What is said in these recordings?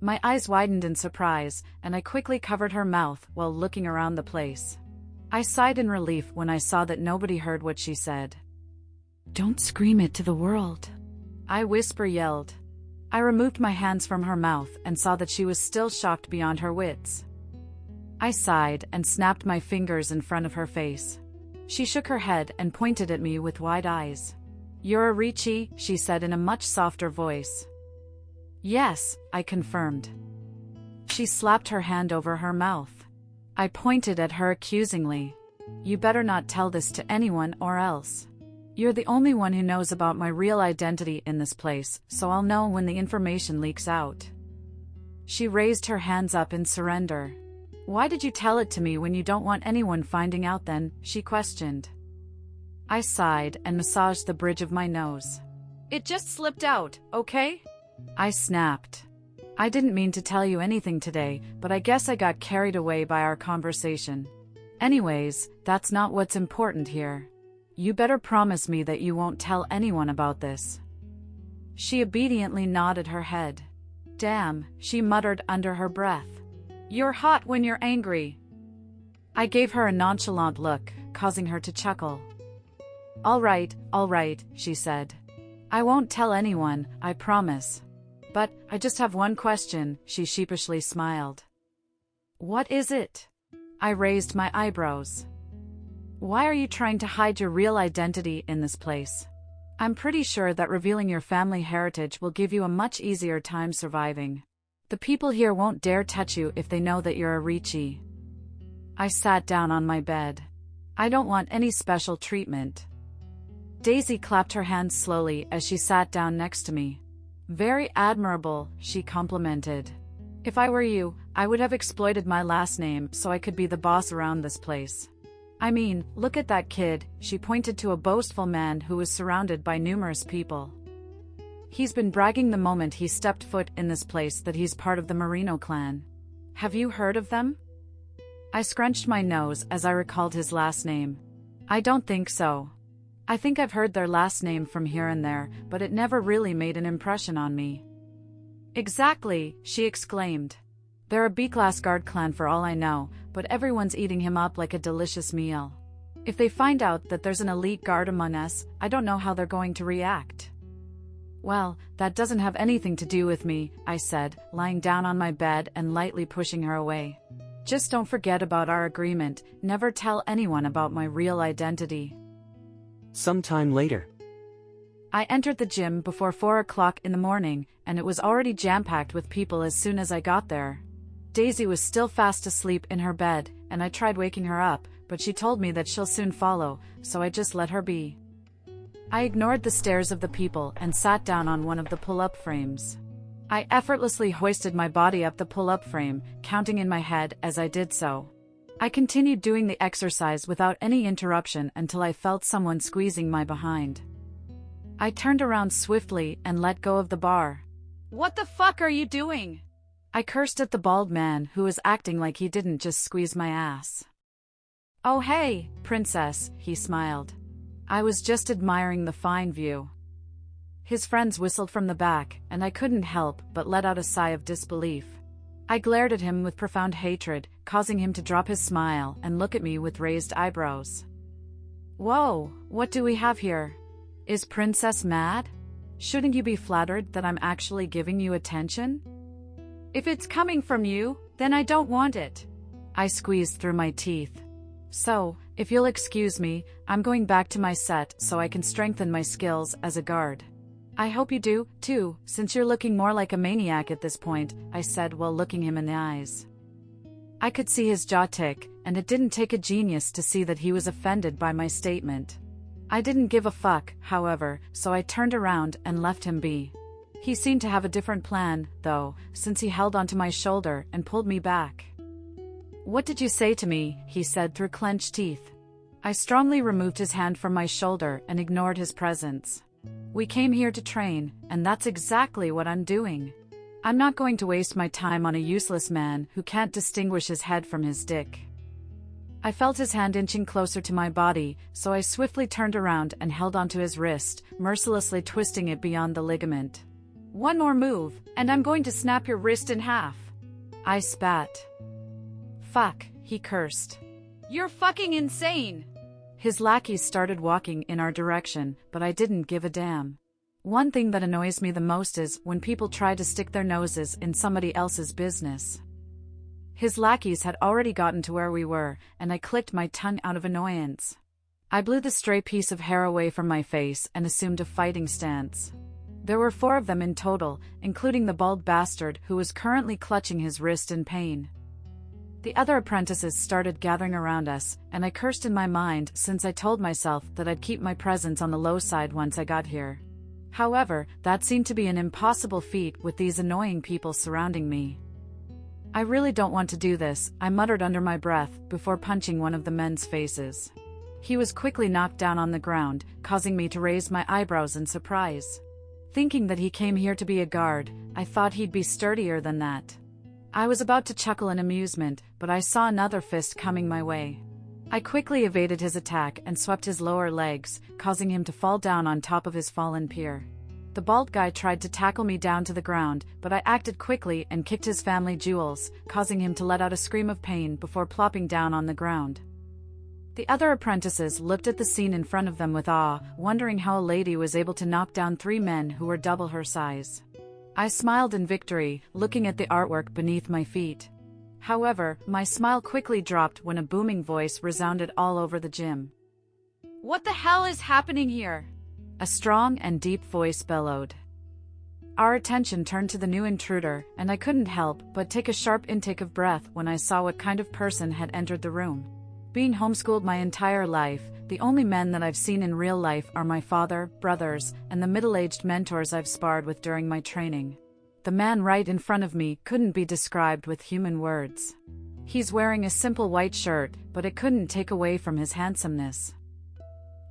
My eyes widened in surprise, and I quickly covered her mouth while looking around the place. I sighed in relief when I saw that nobody heard what she said. "Don't scream it to the world," I yelled. I removed my hands from her mouth and saw that she was still shocked beyond her wits. I sighed and snapped my fingers in front of her face. She shook her head and pointed at me with wide eyes. "You're a Ricci," she said in a much softer voice. "Yes," I confirmed. She slapped her hand over her mouth. I pointed at her accusingly. "You better not tell this to anyone or else. You're the only one who knows about my real identity in this place, so I'll know when the information leaks out." She raised her hands up in surrender. "Why did you tell it to me when you don't want anyone finding out then?" she questioned. I sighed and massaged the bridge of my nose. "It just slipped out, okay?" I snapped. "I didn't mean to tell you anything today, but I guess I got carried away by our conversation. Anyways, that's not what's important here. You better promise me that you won't tell anyone about this." She obediently nodded her head. "Damn," she muttered under her breath. "You're hot when you're angry." I gave her a nonchalant look, causing her to chuckle. All right, she said. "I won't tell anyone, I promise. But, I just have one question," she sheepishly smiled. "What is it?" I raised my eyebrows. "Why are you trying to hide your real identity in this place? I'm pretty sure that revealing your family heritage will give you a much easier time surviving. The people here won't dare touch you if they know that you're a Ricci." I sat down on my bed. "I don't want any special treatment." Daisy clapped her hands slowly as she sat down next to me. "Very admirable," she complimented. "If I were you, I would have exploited my last name so I could be the boss around this place. I mean, look at that kid," she pointed to a boastful man who was surrounded by numerous people. "He's been bragging the moment he stepped foot in this place that he's part of the Marino clan. Have you heard of them?" I scrunched my nose as I recalled his last name. "I don't think so. I think I've heard their last name from here and there, but it never really made an impression on me." "Exactly," she exclaimed. "They're a B-class guard clan for all I know, but everyone's eating him up like a delicious meal. If they find out that there's an elite guard among us, I don't know how they're going to react." "Well, that doesn't have anything to do with me," I said, lying down on my bed and lightly pushing her away. "Just don't forget about our agreement, never tell anyone about my real identity." Sometime later. I entered the gym before 4 o'clock in the morning, and it was already jam-packed with people as soon as I got there. Daisy was still fast asleep in her bed, and I tried waking her up, but she told me that she'll soon follow, so I just let her be. I ignored the stares of the people and sat down on one of the pull-up frames. I effortlessly hoisted my body up the pull-up frame, counting in my head as I did so. I continued doing the exercise without any interruption until I felt someone squeezing my behind. I turned around swiftly and let go of the bar. "What the fuck are you doing?" I cursed at the bald man who was acting like he didn't just squeeze my ass. "Oh hey, princess," he smiled. I was just admiring the fine view. His friends whistled from the back, and I couldn't help but let out a sigh of disbelief. I glared at him with profound hatred, causing him to drop his smile and look at me with raised eyebrows. "Whoa, what do we have here? Is Princess mad? Shouldn't you be flattered that I'm actually giving you attention?" "If it's coming from you, then I don't want it." I squeezed through my teeth. "So, if you'll excuse me, I'm going back to my set so I can strengthen my skills as a guard." "I hope you do, too, since you're looking more like a maniac at this point," I said while looking him in the eyes. I could see his jaw tick, and it didn't take a genius to see that he was offended by my statement. I didn't give a fuck, however, so I turned around and left him be. He seemed to have a different plan, though, since he held onto my shoulder and pulled me back. "What did you say to me?" he said through clenched teeth. I strongly removed his hand from my shoulder and ignored his presence. "We came here to train, and that's exactly what I'm doing. I'm not going to waste my time on a useless man who can't distinguish his head from his dick." I felt his hand inching closer to my body, so I swiftly turned around and held onto his wrist, mercilessly twisting it beyond the ligament. One more move, and I'm going to snap your wrist in half. I spat. Fuck, he cursed. You're fucking insane! His lackeys started walking in our direction, but I didn't give a damn. One thing that annoys me the most is when people try to stick their noses in somebody else's business. His lackeys had already gotten to where we were, and I clicked my tongue out of annoyance. I blew the stray piece of hair away from my face and assumed a fighting stance. There were 4 of them in total, including the bald bastard who was currently clutching his wrist in pain. The other apprentices started gathering around us, and I cursed in my mind since I told myself that I'd keep my presence on the low side once I got here. However, that seemed to be an impossible feat with these annoying people surrounding me. I really don't want to do this, I muttered under my breath before punching one of the men's faces. He was quickly knocked down on the ground, causing me to raise my eyebrows in surprise. Thinking that he came here to be a guard, I thought he'd be sturdier than that. I was about to chuckle in amusement, but I saw another fist coming my way. I quickly evaded his attack and swept his lower legs, causing him to fall down on top of his fallen peer. The bald guy tried to tackle me down to the ground, but I acted quickly and kicked his family jewels, causing him to let out a scream of pain before plopping down on the ground. The other apprentices looked at the scene in front of them with awe, wondering how a lady was able to knock down 3 men who were double her size. I smiled in victory, looking at the artwork beneath my feet. However, my smile quickly dropped when a booming voice resounded all over the gym. What the hell is happening here? A strong and deep voice bellowed. Our attention turned to the new intruder, and I couldn't help but take a sharp intake of breath when I saw what kind of person had entered the room. Being homeschooled my entire life, the only men that I've seen in real life are my father, brothers, and the middle-aged mentors I've sparred with during my training. The man right in front of me couldn't be described with human words. He's wearing a simple white shirt, but it couldn't take away from his handsomeness.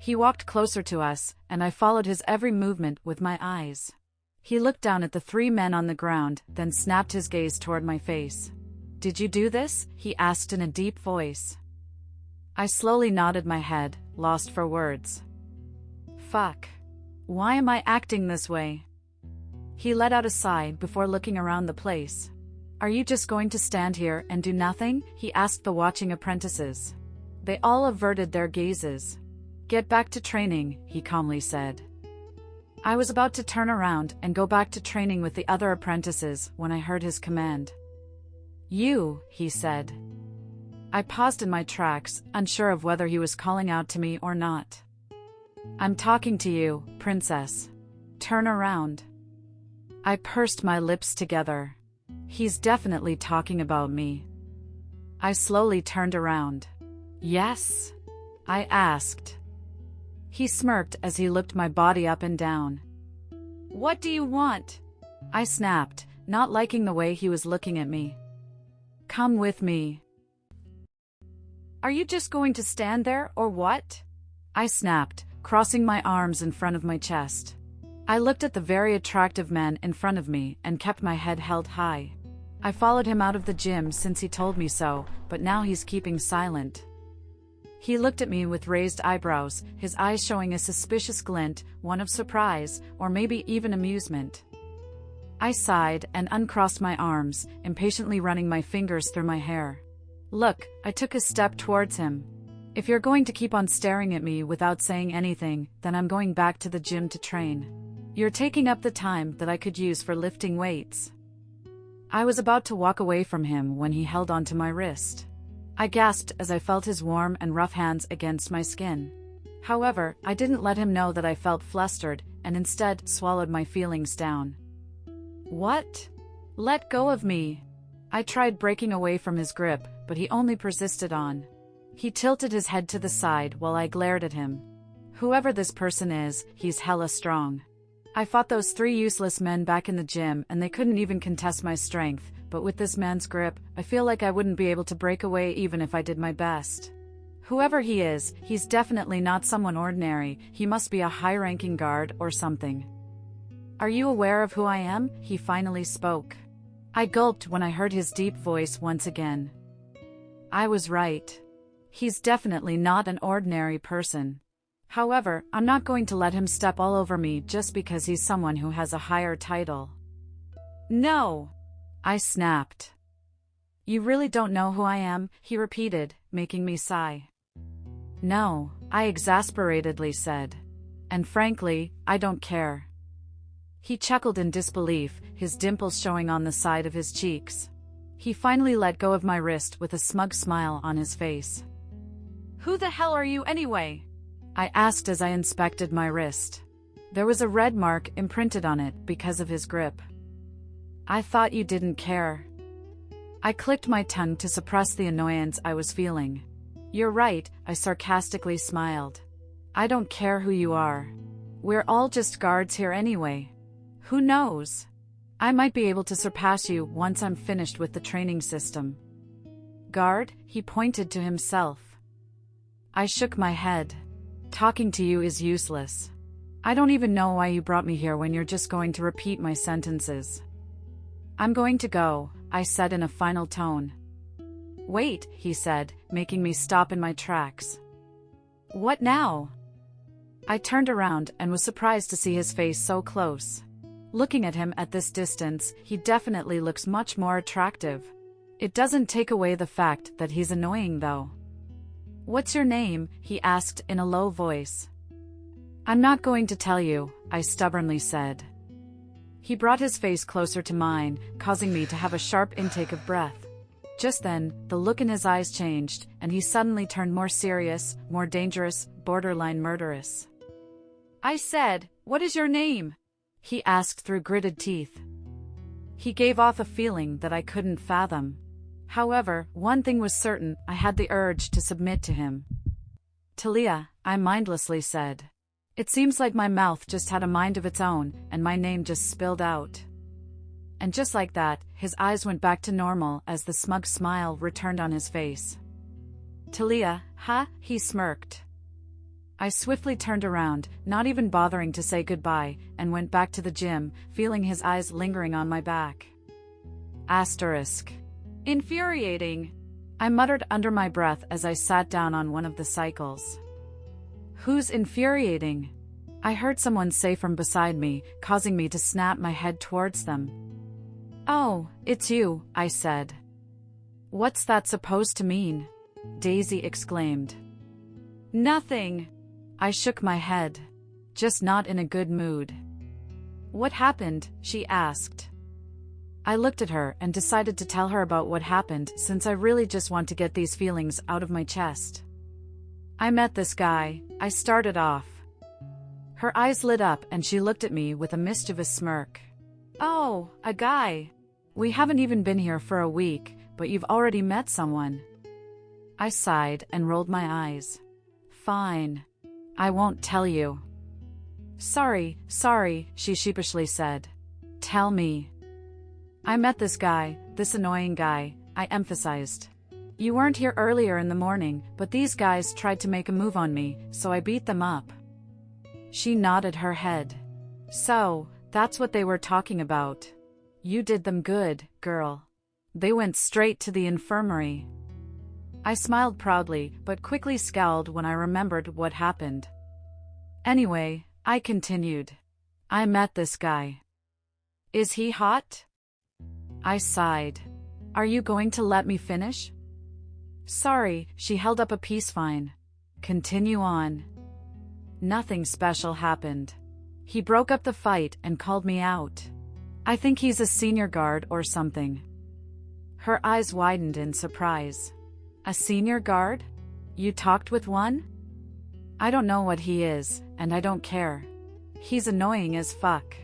He walked closer to us, and I followed his every movement with my eyes. He looked down at the 3 men on the ground, then snapped his gaze toward my face. "Did you do this?" he asked in a deep voice. I slowly nodded my head, lost for words. Fuck. Why am I acting this way? He let out a sigh before looking around the place. "Are you just going to stand here and do nothing?" he asked the watching apprentices. They all averted their gazes. "Get back to training," he calmly said. I was about to turn around and go back to training with the other apprentices when I heard his command. "You," he said. I paused in my tracks, unsure of whether he was calling out to me or not. "I'm talking to you, princess. Turn around." I pursed my lips together. He's definitely talking about me. I slowly turned around. "Yes?" I asked. He smirked as he looked my body up and down. "What do you want?" I snapped, not liking the way he was looking at me. "Come with me." "Are you just going to stand there, or what?" I snapped, crossing my arms in front of my chest. I looked at the very attractive man in front of me and kept my head held high. I followed him out of the gym since he told me so, but now he's keeping silent. He looked at me with raised eyebrows, his eyes showing a suspicious glint, one of surprise, or maybe even amusement. I sighed and uncrossed my arms, impatiently running my fingers through my hair. "Look," I took a step towards him. "If you're going to keep on staring at me without saying anything, then I'm going back to the gym to train. You're taking up the time that I could use for lifting weights." I was about to walk away from him when he held onto my wrist. I gasped as I felt his warm and rough hands against my skin. However, I didn't let him know that I felt flustered, and instead swallowed my feelings down. "What? Let go of me." I tried breaking away from his grip, but he only persisted on. He tilted his head to the side while I glared at him. Whoever this person is, he's hella strong. I fought those 3 useless men back in the gym and they couldn't even contest my strength, but with this man's grip, I feel like I wouldn't be able to break away even if I did my best. Whoever he is, he's definitely not someone ordinary, he must be a high-ranking guard or something. "Are you aware of who I am?" he finally spoke. I gulped when I heard his deep voice once again. I was right. He's definitely not an ordinary person. However, I'm not going to let him step all over me just because he's someone who has a higher title. No! I snapped. You really don't know who I am, he repeated, making me sigh. No, I exasperatedly said. And frankly, I don't care. He chuckled in disbelief, his dimples showing on the side of his cheeks. He finally let go of my wrist with a smug smile on his face. Who the hell are you anyway? I asked as I inspected my wrist. There was a red mark imprinted on it because of his grip. I thought you didn't care. I clicked my tongue to suppress the annoyance I was feeling. You're right, I sarcastically smiled. I don't care who you are. We're all just guards here anyway. Who knows? I might be able to surpass you once I'm finished with the training system. Guard? He pointed to himself. I shook my head. Talking to you is useless. I don't even know why you brought me here when you're just going to repeat my sentences. I'm going to go, I said in a final tone. Wait, he said, making me stop in my tracks. What now? I turned around and was surprised to see his face so close. Looking at him at this distance, he definitely looks much more attractive. It doesn't take away the fact that he's annoying though. What's your name? He asked in a low voice. I'm not going to tell you, I stubbornly said. He brought his face closer to mine, causing me to have a sharp intake of breath. Just then, the look in his eyes changed, and he suddenly turned more serious, more dangerous, borderline murderous. I said, "What is your name?" he asked through gritted teeth. He gave off a feeling that I couldn't fathom. However, one thing was certain, I had the urge to submit to him. Talia, I mindlessly said. It seems like my mouth just had a mind of its own, and my name just spilled out. And just like that, his eyes went back to normal as the smug smile returned on his face. Talia, huh? He smirked. I swiftly turned around, not even bothering to say goodbye, and went back to the gym, feeling his eyes lingering on my back. Asterisk. Infuriating. I muttered under my breath as I sat down on one of the cycles. Who's infuriating? I heard someone say from beside me, causing me to snap my head towards them. Oh, it's you, I said. What's that supposed to mean? Daisy exclaimed. Nothing. I shook my head. Just not in a good mood. What happened? She asked. I looked at her and decided to tell her about what happened since I really just want to get these feelings out of my chest. I met this guy, I started off. Her eyes lit up and she looked at me with a mischievous smirk. Oh, a guy. We haven't even been here for a week, but you've already met someone. I sighed and rolled my eyes. Fine. I won't tell you. Sorry, she sheepishly said. Tell me. I met this guy, this annoying guy, I emphasized. You weren't here earlier in the morning, but these guys tried to make a move on me, so I beat them up. She nodded her head. So, that's what they were talking about. You did them good, girl. They went straight to the infirmary. I smiled proudly, but quickly scowled when I remembered what happened. Anyway, I continued. I met this guy. Is he hot? I sighed. Are you going to let me finish? Sorry, she held up a peace sign. Continue on. Nothing special happened. He broke up the fight and called me out. I think he's a senior guard or something. Her eyes widened in surprise. A senior guard? You talked with one? I don't know what he is, and I don't care. He's annoying as fuck.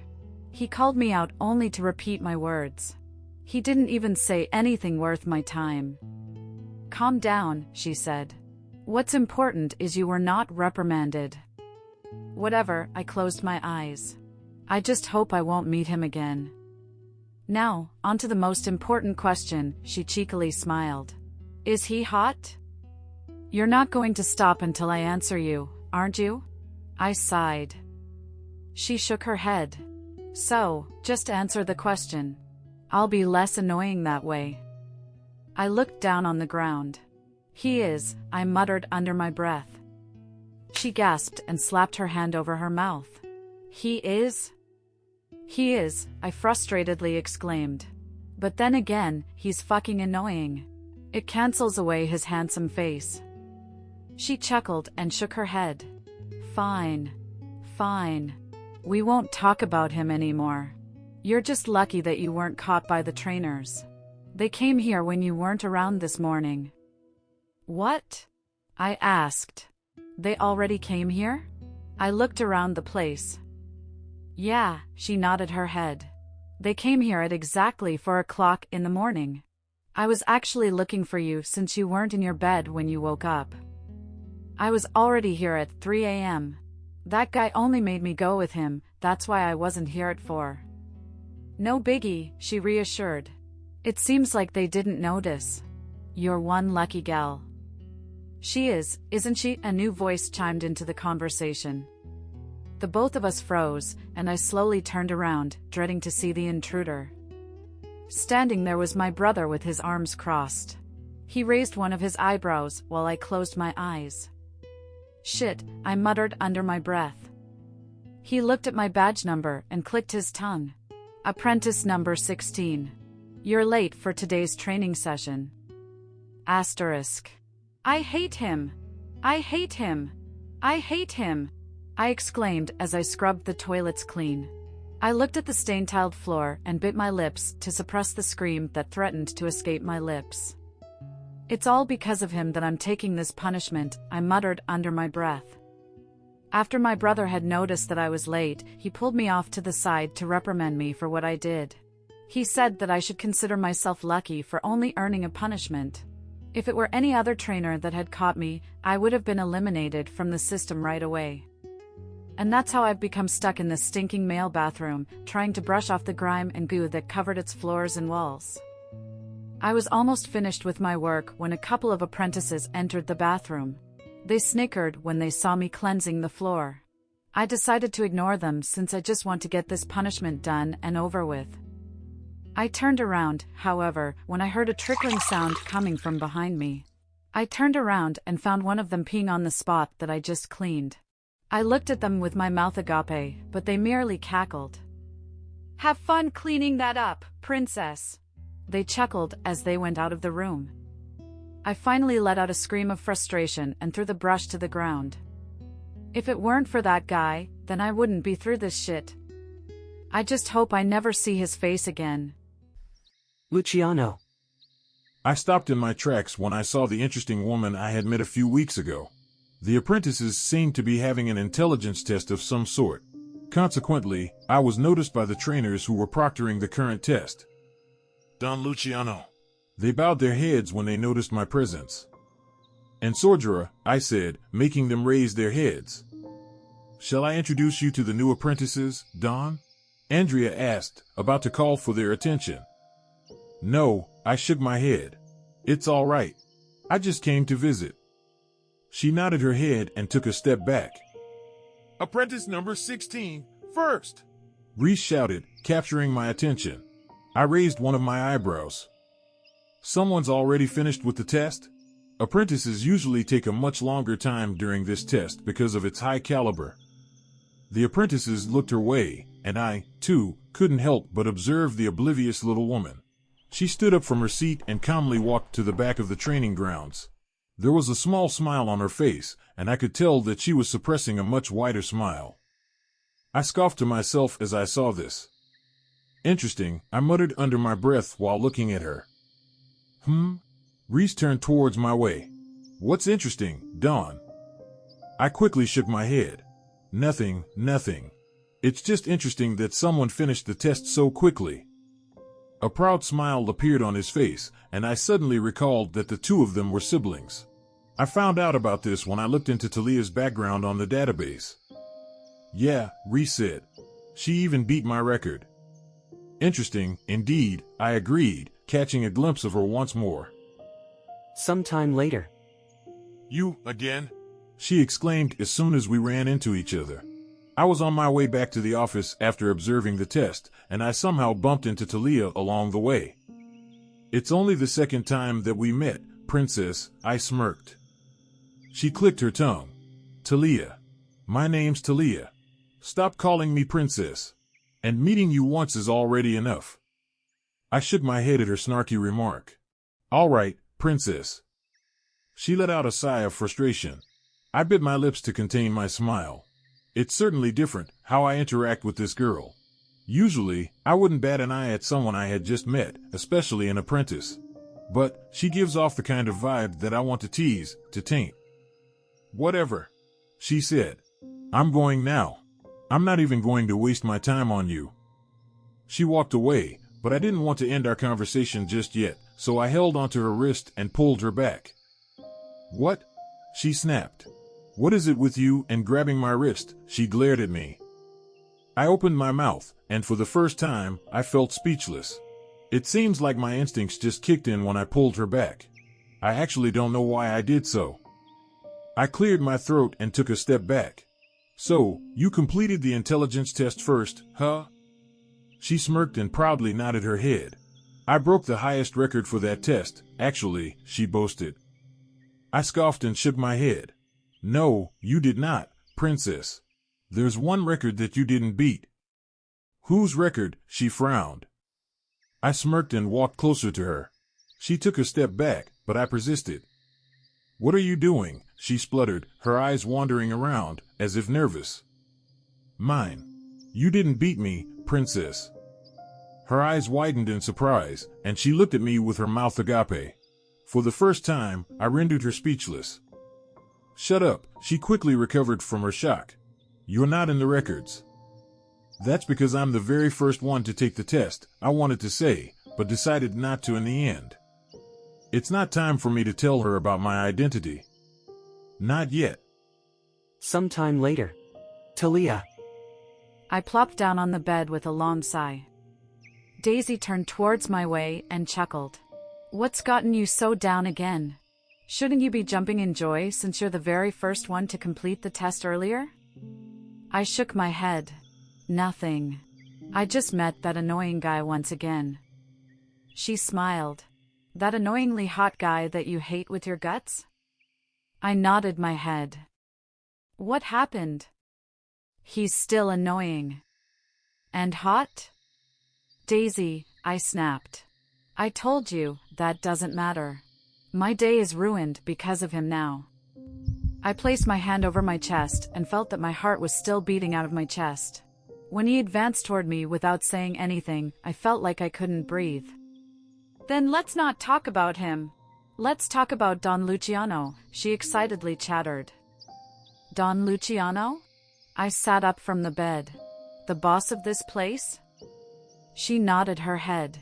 He called me out only to repeat my words. He didn't even say anything worth my time. Calm down, she said. What's important is you were not reprimanded. Whatever, I closed my eyes. I just hope I won't meet him again. Now, on to the most important question, she cheekily smiled. Is he hot? You're not going to stop until I answer you, aren't you? I sighed. She shook her head. So, just answer the question. I'll be less annoying that way. I looked down on the ground. He is, I muttered under my breath. She She gasped and slapped her hand over her mouth. He is? He is, I frustratedly exclaimed. But then again, he's fucking annoying. It cancels away his handsome face. She chuckled and shook her head. Fine. Fine. We won't talk about him anymore. You're just lucky that you weren't caught by the trainers. They came here when you weren't around this morning. What? I asked. They already came here? I looked around the place. Yeah, she nodded her head. They came here at exactly 4 o'clock in the morning. I was actually looking for you since you weren't in your bed when you woke up. I was already here at 3 a.m. That guy only made me go with him, that's why I wasn't here at 4. No biggie, she reassured. It seems like they didn't notice. You're one lucky gal. She is, isn't she? A new voice chimed into the conversation. The both of us froze, and I slowly turned around, dreading to see the intruder. Standing there was my brother with his arms crossed. He raised one of his eyebrows while I closed my eyes. Shit, I muttered under my breath. He looked at my badge number and clicked his tongue. Apprentice number 16. You're late for today's training session. Asterisk. I hate him. I hate him. I hate him, I exclaimed as I scrubbed the toilets clean. I looked at the stain-tiled floor and bit my lips to suppress the scream that threatened to escape my lips. It's all because of him that I'm taking this punishment, I muttered under my breath. After my brother had noticed that I was late, he pulled me off to the side to reprimand me for what I did. He said that I should consider myself lucky for only earning a punishment. If it were any other trainer that had caught me, I would have been eliminated from the system right away. And that's how I've become stuck in this stinking male bathroom, trying to brush off the grime and goo that covered its floors and walls. I was almost finished with my work when a couple of apprentices entered the bathroom. They snickered when they saw me cleansing the floor. I decided to ignore them since I just want to get this punishment done and over with. I turned around, however, when I heard a trickling sound coming from behind me. I turned around and found one of them peeing on the spot that I just cleaned. I looked at them with my mouth agape, but they merely cackled. Have fun cleaning that up, princess. They chuckled as they went out of the room. I finally let out a scream of frustration and threw the brush to the ground. If it weren't for that guy, then I wouldn't be through this shit. I just hope I never see his face again. Luciano. I stopped in my tracks when I saw the interesting woman I had met a few weeks ago. The apprentices seemed to be having an intelligence test of some sort. Consequently, I was noticed by the trainers who were proctoring the current test. Don Luciano. They bowed their heads when they noticed my presence. And Sordra, I said, making them raise their heads. Shall I introduce you to the new apprentices, Don? Andrea asked, about to call for their attention. No, I shook my head. It's all right. I just came to visit. She nodded her head and took a step back. Apprentice number 16, first! Reese shouted, capturing my attention. I raised one of my eyebrows. Someone's already finished with the test? Apprentices usually take a much longer time during this test because of its high caliber. The apprentices looked her way, and I, too, couldn't help but observe the oblivious little woman. She stood up from her seat and calmly walked to the back of the training grounds. There was a small smile on her face, and I could tell that she was suppressing a much wider smile. I scoffed to myself as I saw this. Interesting, I muttered under my breath while looking at her. Reese turned towards my way. What's interesting, Dawn? I quickly shook my head. Nothing. It's just interesting that someone finished the test so quickly. A proud smile appeared on his face, and I suddenly recalled that the two of them were siblings. I found out about this when I looked into Talia's background on the database. Yeah, Reese said. She even beat my record. Interesting, indeed, I agreed, catching a glimpse of her once more. Sometime later. You, again? She exclaimed as soon as we ran into each other. I was on my way back to the office after observing the test, and I somehow bumped into Talia along the way. It's only the second time that we met, Princess, I smirked. She clicked her tongue. Talia. My name's Talia. Stop calling me princess. And meeting you once is already enough. I shook my head at her snarky remark. All right, princess. She let out a sigh of frustration. I bit my lips to contain my smile. It's certainly different how I interact with this girl. Usually, I wouldn't bat an eye at someone I had just met, especially an apprentice. But she gives off the kind of vibe that I want to tease, to taint. Whatever, she said. I'm going now. I'm not even going to waste my time on you. She walked away, but I didn't want to end our conversation just yet, so I held onto her wrist and pulled her back. What? She snapped. What is it with you? And grabbing my wrist, she glared at me. I opened my mouth, and for the first time, I felt speechless. It seems like my instincts just kicked in when I pulled her back. I actually don't know why I did so. I cleared my throat and took a step back. So, you completed the intelligence test first, huh? She smirked and proudly nodded her head. I broke the highest record for that test, actually, she boasted. I scoffed and shook my head. No, you did not, princess. There's one record that you didn't beat. Whose record? She frowned. I smirked and walked closer to her. She took a step back, but I persisted. What are you doing? She spluttered, her eyes wandering around, as if nervous. Mine. You didn't beat me, princess. Her eyes widened in surprise, and she looked at me with her mouth agape. For the first time, I rendered her speechless. Shut up, she quickly recovered from her shock. You're not in the records. That's because I'm the very first one to take the test, I wanted to say, but decided not to in the end. It's not time for me to tell her about my identity. Not yet. Sometime later. Talia. I plopped down on the bed with a long sigh. Daisy turned towards my way and chuckled. What's gotten you so down again? Shouldn't you be jumping in joy since you're the very first one to complete the test earlier? I shook my head. Nothing. I just met that annoying guy once again. She smiled. That annoyingly hot guy that you hate with your guts? I nodded my head. What happened? He's still annoying. And hot? Daisy, I snapped. I told you, that doesn't matter. My day is ruined because of him now. I placed my hand over my chest and felt that my heart was still beating out of my chest. When he advanced toward me without saying anything, I felt like I couldn't breathe. Then let's not talk about him. Let's talk about Don Luciano, she excitedly chattered. Don Luciano? I sat up from the bed. The boss of this place? She nodded her head.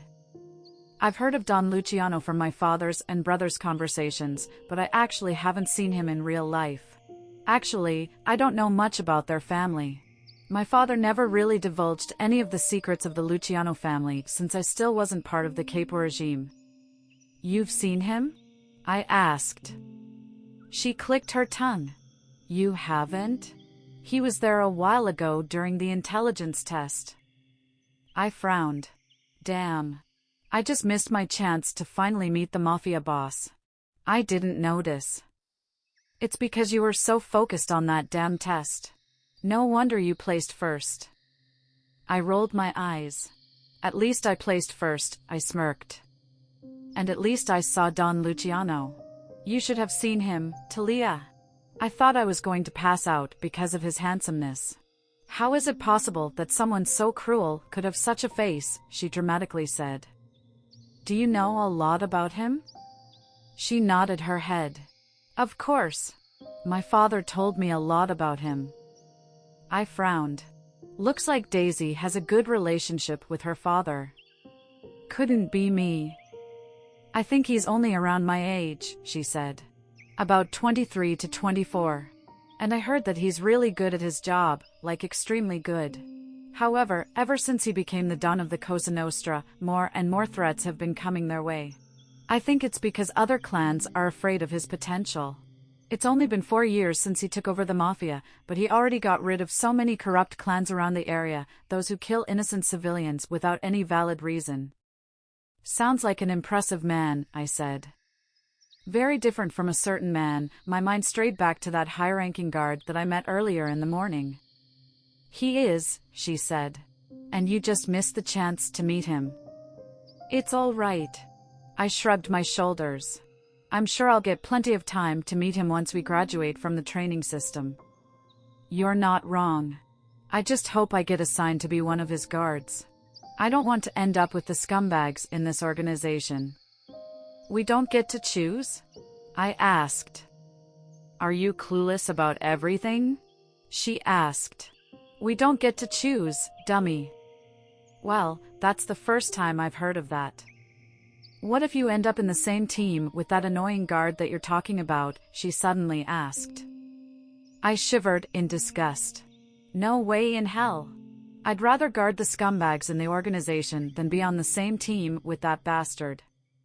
I've heard of Don Luciano from my father's and brother's conversations, but I actually haven't seen him in real life. Actually, I don't know much about their family. My father never really divulged any of the secrets of the Luciano family since I still wasn't part of the Capo regime. You've seen him? I asked. She clicked her tongue. You haven't? He was there a while ago during the intelligence test. I frowned. Damn. I just missed my chance to finally meet the Mafia boss. I didn't notice. It's because you were so focused on that damn test. No wonder you placed first. I rolled my eyes. At least I placed first, I smirked. And at least I saw Don Luciano. You should have seen him, Talia. I thought I was going to pass out because of his handsomeness. How is it possible that someone so cruel could have such a face, she dramatically said. Do you know a lot about him? She nodded her head. Of course. My father told me a lot about him. I frowned. Looks like Daisy has a good relationship with her father. Couldn't be me. I think he's only around my age, she said. About 23 to 24. And I heard that he's really good at his job, like extremely good. However, ever since he became the Don of the Cosa Nostra, more and more threats have been coming their way. I think it's because other clans are afraid of his potential. It's only been 4 years since he took over the Mafia, but he already got rid of so many corrupt clans around the area, those who kill innocent civilians without any valid reason. Sounds like an impressive man, I said. Very different from a certain man, my mind strayed back to that high-ranking guard that I met earlier in the morning. He is, she said. And you just missed the chance to meet him. It's all right. I shrugged my shoulders. I'm sure I'll get plenty of time to meet him once we graduate from the training system. You're not wrong. I just hope I get assigned to be one of his guards. I don't want to end up with the scumbags in this organization. We don't get to choose? I asked. Are you clueless about everything? She asked. We don't get to choose, dummy. Well, that's the first time I've heard of that. What if you end up in the same team with that annoying guard that you're talking about? She suddenly asked. I shivered in disgust. No way in hell. I'd rather guard the scumbags in the organization than be on the same team with that bastard.